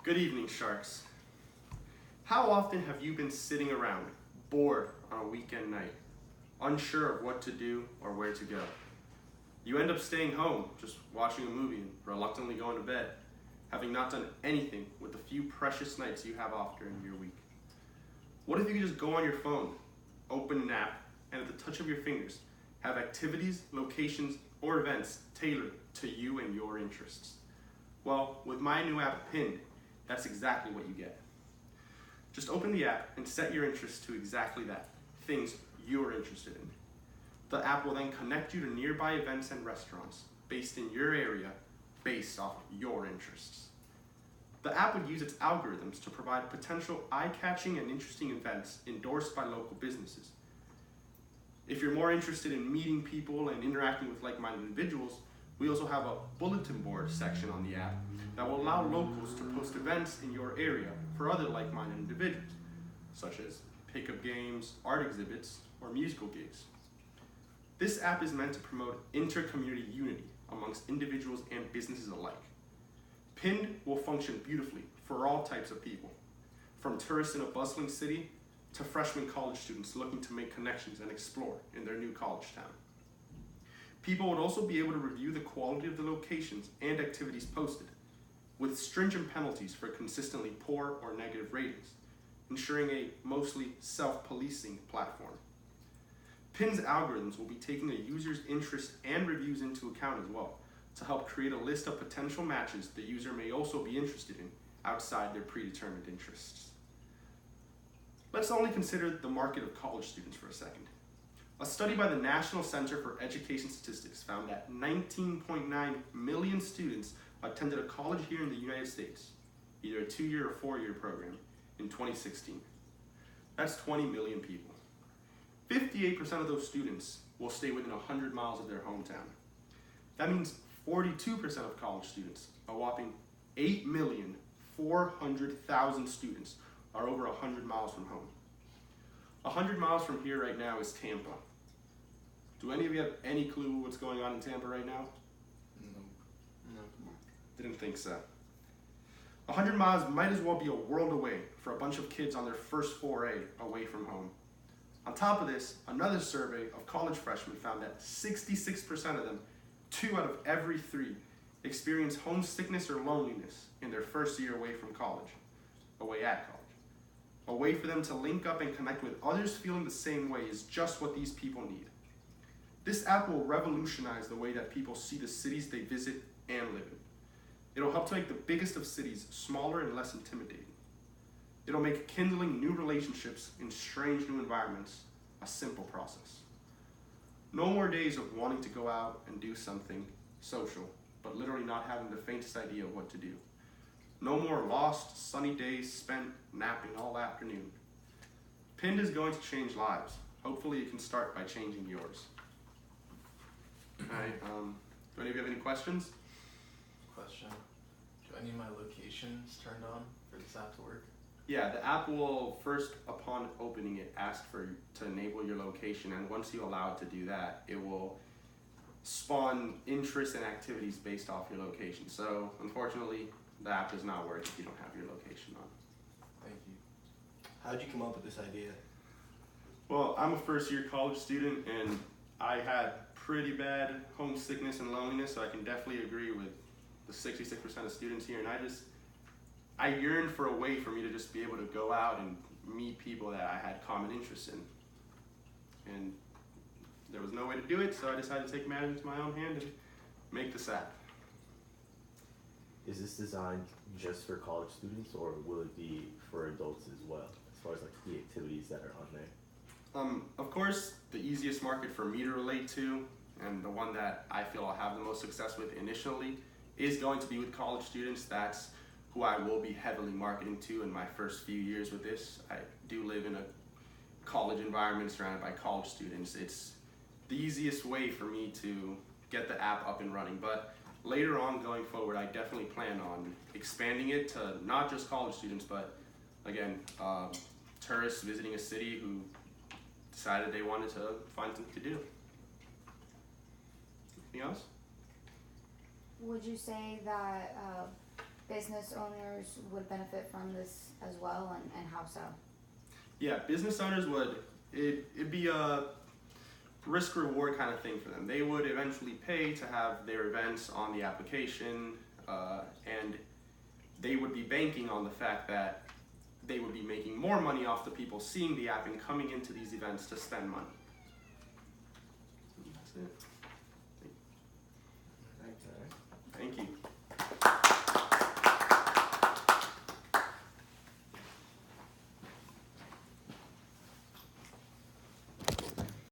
Good evening, Sharks. How often have you been sitting around, bored on a weekend night, unsure of what to do or where to go? You end up staying home, just watching a movie and reluctantly going to bed, having not done anything with the few precious nights you have off during your week. What if you could just go on your phone, open an app, and at the touch of your fingers, have activities, locations, or events tailored to you and your interests? Well, with my new app, Pinned, that's exactly what you get. Just open the app and set your interests to exactly that, things you're interested in. The app will then connect you to nearby events and restaurants based in your area, based off your interests. The app would use its algorithms to provide potential eye-catching and interesting events endorsed by local businesses. If you're more interested in meeting people and interacting with like-minded individuals, we also have a bulletin board section on the app that will allow locals to post events in your area for other like-minded individuals, such as pickup games, art exhibits, or musical gigs. This app is meant to promote inter-community unity amongst individuals and businesses alike. Pinned will function beautifully for all types of people, from tourists in a bustling city to freshman college students looking to make connections and explore in their new college town. People would also be able to review the quality of the locations and activities posted, with stringent penalties for consistently poor or negative ratings, ensuring a mostly self-policing platform. Pinned's algorithms will be taking a user's interest and reviews into account as well, to help create a list of potential matches the user may also be interested in outside their predetermined interests. Let's only consider the market of college students for a second. A study by the National Center for Education Statistics found that 19.9 million students attended a college here in the United States, either a 2-year or 4-year program, in 2016. That's 20 million people. 58% of those students will stay within 100 miles of their hometown. That means 42% of college students, a whopping 8,400,000 students, are over 100 miles from home. 100 miles from here right now is Tampa. Do any of you have any clue what's going on in Tampa right now? No. Didn't think so. 100 miles might as well be a world away for a bunch of kids on their first foray away from home. On top of this, another survey of college freshmen found that 66% of them, 2 out of every 3, experience homesickness or loneliness in their first year away from college, away at college. A way for them to link up and connect with others feeling the same way is just what these people need. This app will revolutionize the way that people see the cities they visit and live in. It'll help to make the biggest of cities smaller and less intimidating. It'll make kindling new relationships in strange new environments a simple process. No more days of wanting to go out and do something social, but literally not having the faintest idea of what to do. No more lost, sunny days spent napping all afternoon. Pinned is going to change lives. Hopefully it can start by changing yours. Alright, do any of you have any questions? Question. Do I need my locations turned on for this app to work? Yeah, the app will first, upon opening it, ask to enable your location, and once you allow it to do that, it will spawn interests and activities based off your location. So, unfortunately, the app does not work if you don't have your location on. Thank you. How'd you come up with this idea? Well, I'm a first-year college student, and I had pretty bad homesickness and loneliness, so I can definitely agree with the 66% of students here, and I yearned for a way for me to just be able to go out and meet people that I had common interests in. And there was no way to do it, so I decided to take matters into my own hand and make this app. Is this designed just for college students, or will it be for adults as well, as far as like the activities that are on there? Of course, the easiest market for me to relate to, and the one that I feel I'll have the most success with initially, is going to be with college students. That's who I will be heavily marketing to in my first few years with this. I do live in a college environment surrounded by college students. It's the easiest way for me to get the app up and running, but later on going forward, I definitely plan on expanding it to not just college students, but again, tourists visiting a city who decided they wanted to find something to do. Anything else? Would you say that business owners would benefit from this as well, and how so? Yeah, business owners it'd be a risk reward kind of thing for them. They would eventually pay to have their events on the application, and they would be banking on the fact that they would be making more money off the people seeing the app and coming into these events to spend money.